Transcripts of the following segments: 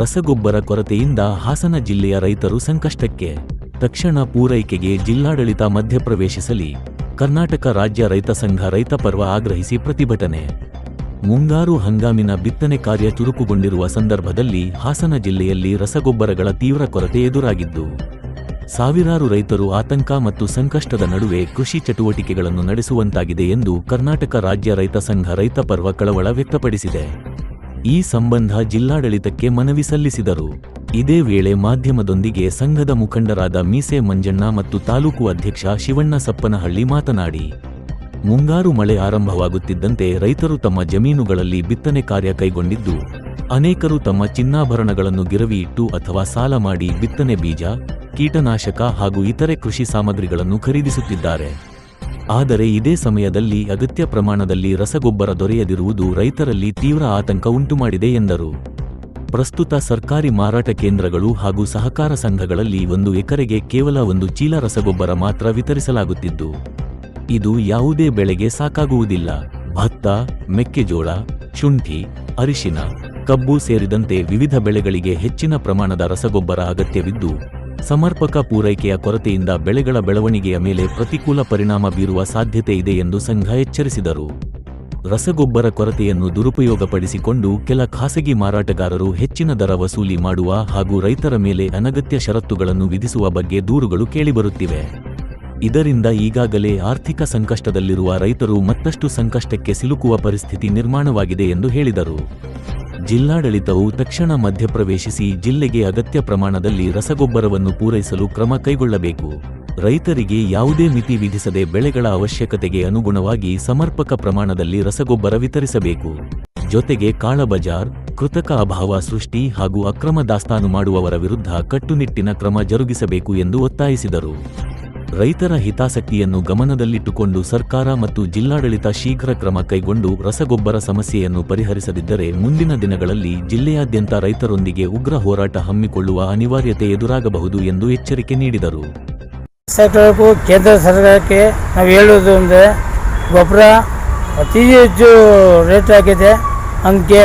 ರಸಗೊಬ್ಬರ ಕೊರತೆಯಿಂದ ಹಾಸನ ಜಿಲ್ಲೆಯ ರೈತರು ಸಂಕಷ್ಟಕ್ಕೆ. ತಕ್ಷಣ ಪೂರೈಕೆಗೆ ಜಿಲ್ಲಾಡಳಿತ ಮಧ್ಯಪ್ರವೇಶಿಸಲಿ. ಕರ್ನಾಟಕ ರಾಜ್ಯ ರೈತ ಸಂಘ ರೈತ ಪರ್ವ ಆಗ್ರಹಿಸಿ ಪ್ರತಿಭಟನೆ. ಮುಂಗಾರು ಹಂಗಾಮಿನ ಬಿತ್ತನೆ ಕಾರ್ಯ ಚುರುಕುಗೊಂಡಿರುವ ಸಂದರ್ಭದಲ್ಲಿ ಹಾಸನ ಜಿಲ್ಲೆಯಲ್ಲಿ ರಸಗೊಬ್ಬರಗಳ ತೀವ್ರ ಕೊರತೆ ಎದುರಾಗಿದ್ದು, ಸಾವಿರಾರು ರೈತರು ಆತಂಕ ಮತ್ತು ಸಂಕಷ್ಟದ ನಡುವೆ ಕೃಷಿ ಚಟುವಟಿಕೆಗಳನ್ನು ನಡೆಸುವಂತಾಗಿದೆ ಎಂದು ಕರ್ನಾಟಕ ರಾಜ್ಯ ರೈತ ಸಂಘ ರೈತ ಪರ್ವ ಕಳವಳ ವ್ಯಕ್ತಪಡಿಸಿದೆ. ಈ ಸಂಬಂಧ ಜಿಲ್ಲಾಡಳಿತಕ್ಕೆ ಮನವಿ ಸಲ್ಲಿಸಿದರು. ಇದೇ ವೇಳೆ ಮಾಧ್ಯಮದೊಂದಿಗೆ ಸಂಘದ ಮುಖಂಡರಾದ ಮೀಸೆ ಮಂಜಣ್ಣ ಮತ್ತು ತಾಲೂಕು ಅಧ್ಯಕ್ಷ ಶಿವಣ್ಣ ಸಪ್ಪನಹಳ್ಳಿ ಮಾತನಾಡಿ, ಮುಂಗಾರು ಮಳೆ ಆರಂಭವಾಗುತ್ತಿದ್ದಂತೆ ರೈತರು ತಮ್ಮ ಜಮೀನುಗಳಲ್ಲಿ ಬಿತ್ತನೆ ಕಾರ್ಯ ಕೈಗೊಂಡಿದ್ದು, ಅನೇಕರು ತಮ್ಮ ಚಿನ್ನಾಭರಣಗಳನ್ನು ಗಿರವಿ ಇಟ್ಟು ಅಥವಾ ಸಾಲ ಮಾಡಿ ಬಿತ್ತನೆ ಬೀಜ, ಕೀಟನಾಶಕ ಹಾಗೂ ಇತರೆ ಕೃಷಿ ಸಾಮಗ್ರಿಗಳನ್ನು ಖರೀದಿಸುತ್ತಿದ್ದಾರೆ. ಆದರೆ ಇದೇ ಸಮಯದಲ್ಲಿ ಅಗತ್ಯ ಪ್ರಮಾಣದಲ್ಲಿ ರಸಗೊಬ್ಬರ ದೊರೆಯದಿರುವುದು ರೈತರಲ್ಲಿ ತೀವ್ರ ಆತಂಕ ಉಂಟುಮಾಡಿದೆ ಎಂದರು. ಪ್ರಸ್ತುತ ಸರ್ಕಾರಿ ಮಾರಾಟ ಕೇಂದ್ರಗಳು ಹಾಗೂ ಸಹಕಾರ ಸಂಘಗಳಲ್ಲಿ 1 ಎಕರೆಗೆ ಕೇವಲ 1 ಚೀಲ ರಸಗೊಬ್ಬರ ಮಾತ್ರ ವಿತರಿಸಲಾಗುತ್ತಿದ್ದು, ಇದು ಯಾವುದೇ ಬೆಳೆಗೆ ಸಾಕಾಗುವುದಿಲ್ಲ. ಭತ್ತ, ಮೆಕ್ಕೆಜೋಳ, ಶುಂಠಿ, ಅರಿಶಿನ, ಕಬ್ಬು ಸೇರಿದಂತೆ ವಿವಿಧ ಬೆಳೆಗಳಿಗೆ ಹೆಚ್ಚಿನ ಪ್ರಮಾಣದ ರಸಗೊಬ್ಬರ ಅಗತ್ಯವಿದ್ದು, ಸಮರ್ಪಕ ಪೂರೈಕೆಯ ಕೊರತೆಯಿಂದ ಬೆಳೆಗಳ ಬೆಳವಣಿಗೆಯ ಮೇಲೆ ಪ್ರತಿಕೂಲ ಪರಿಣಾಮ ಬೀರುವ ಸಾಧ್ಯತೆ ಇದೆ ಎಂದು ಸಂಘ ಎಚ್ಚರಿಸಿದರು. ರಸಗೊಬ್ಬರ ಕೊರತೆಯನ್ನು ದುರುಪಯೋಗಪಡಿಸಿಕೊಂಡು ಕೆಲ ಖಾಸಗಿ ಮಾರಾಟಗಾರರು ಹೆಚ್ಚಿನ ದರ ವಸೂಲಿ ಮಾಡುವ ಹಾಗೂ ರೈತರ ಮೇಲೆ ಅನಗತ್ಯ ಷರತ್ತುಗಳನ್ನು ವಿಧಿಸುವ ಬಗ್ಗೆ ದೂರುಗಳು ಕೇಳಿಬರುತ್ತಿವೆ. ಇದರಿಂದ ಈಗಾಗಲೇ ಆರ್ಥಿಕ ಸಂಕಷ್ಟದಲ್ಲಿರುವ ರೈತರು ಮತ್ತಷ್ಟು ಸಂಕಷ್ಟಕ್ಕೆ ಸಿಲುಕುವ ಪರಿಸ್ಥಿತಿ ನಿರ್ಮಾಣವಾಗಿದೆ ಎಂದು ಹೇಳಿದರು. ಜಿಲ್ಲಾಡಳಿತವು ತಕ್ಷಣ ಮಧ್ಯಪ್ರವೇಶಿಸಿ ಜಿಲ್ಲೆಗೆ ಅಗತ್ಯ ಪ್ರಮಾಣದಲ್ಲಿ ರಸಗೊಬ್ಬರವನ್ನು ಪೂರೈಸಲು ಕ್ರಮ ಕೈಗೊಳ್ಳಬೇಕು. ರೈತರಿಗೆ ಯಾವುದೇ ಮಿತಿ ವಿಧಿಸದೆ ಬೆಳೆಗಳ ಅವಶ್ಯಕತೆಗೆ ಅನುಗುಣವಾಗಿ ಸಮರ್ಪಕ ಪ್ರಮಾಣದಲ್ಲಿ ರಸಗೊಬ್ಬರ ವಿತರಿಸಬೇಕು. ಜೊತೆಗೆ ಕಾಳಬಜಾರ್, ಕೃತಕ ಅಭಾವ ಸೃಷ್ಟಿ ಹಾಗೂ ಅಕ್ರಮ ದಾಸ್ತಾನು ಮಾಡುವವರ ವಿರುದ್ಧ ಕಟ್ಟುನಿಟ್ಟಿನ ಕ್ರಮ ಜರುಗಿಸಬೇಕು ಎಂದು ಒತ್ತಾಯಿಸಿದರು. ರೈತರ ಹಿತಾಸಕ್ತಿಯನ್ನು ಗಮನದಲ್ಲಿಟ್ಟುಕೊಂಡು ಸರ್ಕಾರ ಮತ್ತು ಜಿಲ್ಲಾಡಳಿತ ಶೀಘ್ರ ಕ್ರಮ ಕೈಗೊಂಡು ರಸಗೊಬ್ಬರ ಸಮಸ್ಯೆಯನ್ನು ಪರಿಹರಿಸದಿದ್ದರೆ ಮುಂದಿನ ದಿನಗಳಲ್ಲಿ ಜಿಲ್ಲೆಯಾದ್ಯಂತ ರೈತರೊಂದಿಗೆ ಉಗ್ರ ಹೋರಾಟ ಹಮ್ಮಿಕೊಳ್ಳುವ ಅನಿವಾರ್ಯತೆ ಎದುರಾಗಬಹುದು ಎಂದು ಎಚ್ಚರಿಕೆ ನೀಡಿದರು. ಸರ್ಕಾರಕ್ಕೂ ಕೇಂದ್ರ ಸರ್ಕಾರಕ್ಕೆ ನಾವು ಹೇಳೋದು ಅಂದರೆ, ಗೊಬ್ಬರ ಅತಿ ಹೆಚ್ಚು ರೇಟ್ ಆಗಿದೆ. ಅದಕ್ಕೆ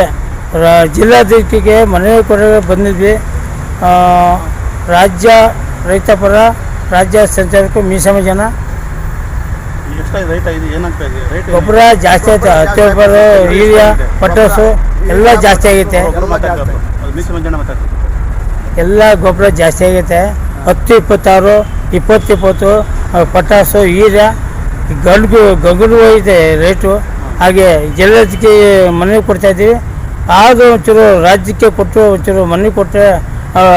ಜಿಲ್ಲಾಧಿಕಾರಿಗೆ ಮನವಿ ಕೊಡಲು ಬಂದಿದ್ವಿ. ರಾಜ್ಯ ರೈತ ಪರ ರಾಜ್ಯ ಸಂಚಾರಕ್ಕೂ ಮೀಸಮ ಜನ ಗೊಬ್ಬರ ಜಾಸ್ತಿ ಆಯ್ತು. 10 ರೂಪಾಯಿ ಯೂರಿಯಾ, ಪಟಾಸು ಎಲ್ಲ ಜಾಸ್ತಿ ಆಗೈತೆ. ಎಲ್ಲ ಗೊಬ್ಬರ ಜಾಸ್ತಿ ಆಗೈತೆ. 10, 26, 20 ಪಟಾಸು, ಯೂರಿಯಾ ಗಗನ ಹೋಗಿದೆ ರೇಟು. ಹಾಗೆ ಜಿಲ್ಲಾಧಿಕಾರಿ ಮನವಿ ಕೊಡ್ತಾಯಿದ್ದೀವಿ. ಆದರೂ ಒಂಚೂರು ರಾಜ್ಯಕ್ಕೆ ಕೊಟ್ಟು ಒಂಚೂರು ಮನವಿ ಕೊಟ್ಟರೆ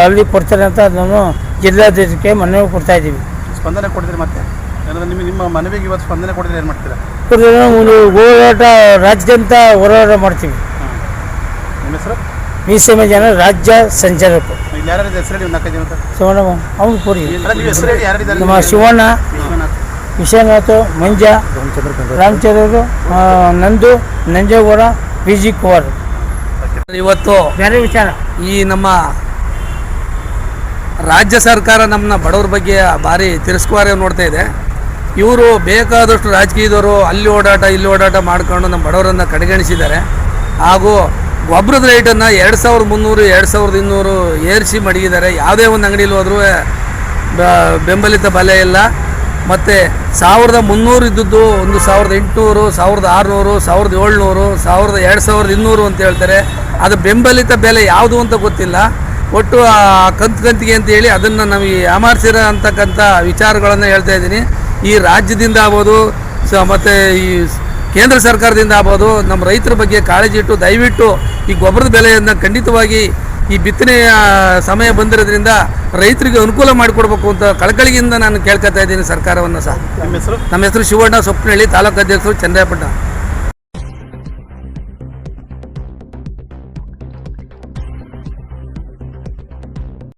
ಅಲ್ಲಿ ಕೊಡ್ತಾರೆ ಅಂತ ನಾನು ಜಿಲ್ಲಾಧಿಕಾರಿಗೆ ಮನವಿ ಕೊಡ್ತಾ ಇದ್ದೀವಿ. ಸ್ಪಂದನೆ ಕೊಡ್ತೀರಿ? ಮತ್ತೆ ನಿಮ್ಮ ಮನವಿಗೆ ಇವತ್ತು ಸ್ಪಂದನೆ ಕೊಡಿದ್ರೆ ಏನು ಮಾಡ್ತೀರಾ? ಹೋರಾಟ ರಾಜ್ಯದಂತ ಹೋರಾಟ ಮಾಡ್ತೀವಿ. ನಿಮ್ಮ ಹೆಸರು? ಮೀಸಮ ಜನ ರಾಜ್ಯ ಸಂಚಾಲಕರು. ಶಿವಣ್ಣ ಅವ್ನು ಪೂರಿ, ನಮ್ಮ ಶಿವಣ್ಣ, ವಿಶ್ವನಾಥ್, ಮಂಜ, ರಾಮಚಂದ್ರ, ನಂದು, ನಂಜೇಗೌಡ, ವಿಜಿ ಕುಮಾರ್. ಇವತ್ತು ಬೇರೆ ವಿಚಾರ, ಈ ನಮ್ಮ ರಾಜ್ಯ ಸರ್ಕಾರ ನಮ್ಮನ್ನ ಬಡವ್ರ ಬಗ್ಗೆ ಭಾರಿ ತಿರಸ್ಕಾರ ನೋಡ್ತಾ ಇದೆ. ಇವರು ಬೇಕಾದಷ್ಟು ರಾಜಕೀಯದವರು ಅಲ್ಲಿ ಓಡಾಟ ಇಲ್ಲಿ ಓಡಾಟ ಮಾಡ್ಕೊಂಡು ನಮ್ಮ ಬಡವರನ್ನು ಕಡೆಗಣಿಸಿದ್ದಾರೆ. ಹಾಗೂ ಗೊಬ್ಬರದ ರೇಟನ್ನು 2300, 2200 ಏರಿಸಿ ಮಡಗಿದ್ದಾರೆ. ಯಾವುದೇ ಒಂದು ಅಂಗಡಿಯಲ್ಲಿ ಹೋದ್ರೂ ಬೆಂಬಲಿತ ಬೆಲೆ ಇಲ್ಲ. ಮತ್ತು 1300 ಇದ್ದದ್ದು 1800, 1600, 1700, 2200 ಅಂತ ಹೇಳ್ತಾರೆ. ಅದು ಬೆಂಬಲಿತ ಬೆಲೆ ಯಾವುದು ಅಂತ ಗೊತ್ತಿಲ್ಲ. ಒಟ್ಟು ಕಂತಿಗೆ ಅಂತೇಳಿ ಅದನ್ನು ನಮಗೆ ಯಾಮಾರಿಸಿರೋ ಅಂತಕ್ಕಂಥ ವಿಚಾರಗಳನ್ನು ಹೇಳ್ತಾ ಇದ್ದೀನಿ. ಈ ರಾಜ್ಯದಿಂದ ಆಗ್ಬೋದು ಮತ್ತು ಈ ಕೇಂದ್ರ ಸರ್ಕಾರದಿಂದ ಆಗ್ಬೋದು ನಮ್ಮ ರೈತರ ಬಗ್ಗೆ ಕಾಳಜಿ ಇಟ್ಟು ದಯವಿಟ್ಟು ಈ ಗೊಬ್ಬರದ ಬೆಲೆಯನ್ನು ಖಂಡಿತವಾಗಿ ಈ ಬಿತ್ತನೆಯ ಸಮಯ ಬಂದಿರೋದ್ರಿಂದ ರೈತರಿಗೆ ಅನುಕೂಲ ಮಾಡಿಕೊಡ್ಬೇಕು ಅಂತ ಕಳಕಳಿಯಿಂದ ನಾನು ಕೇಳ್ಕೊತಾ ಇದ್ದೀನಿ ಸರ್ಕಾರವನ್ನು ಸಹ. ನಮ್ಮ ಹೆಸರು ಶಿವಣ್ಣ ಸೊಪ್ಪನಹಳ್ಳಿ, ತಾಲೂಕು ಅಧ್ಯಕ್ಷರು, ಚಂದ್ರಾಯಪಟ್ಟಣ.